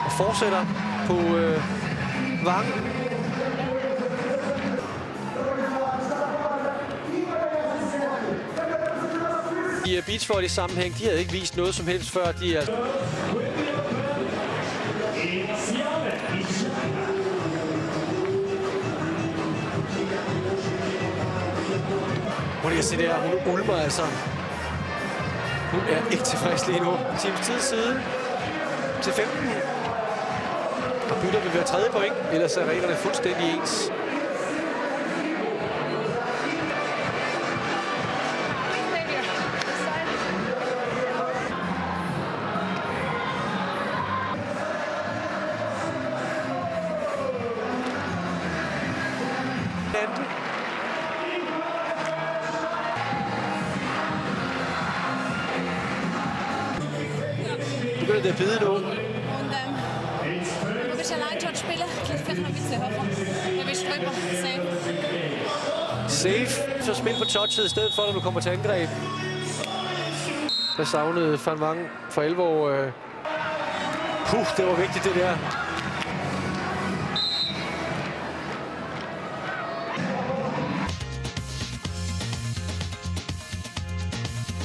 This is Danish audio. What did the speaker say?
og fortsætter på Wang. I beachvolley sammenhæng, de havde ikke vist noget som helst før. De er Må lige se der, hun ulmer altså. Hun er ikke tilfreds lige nu. Times tid siden til 15. Og bytter vil være tredje point, ellers er reglerne fuldstændig ens. Begynder det at bide nu. Und hvis jeg legetøj spiller, kan jeg finde til højre. Jeg vil strøbe Safe. Så spil på touchet i stedet for, når du kommer til angreb. Der savnede Van Wang for alvor. Det var vigtigt det der.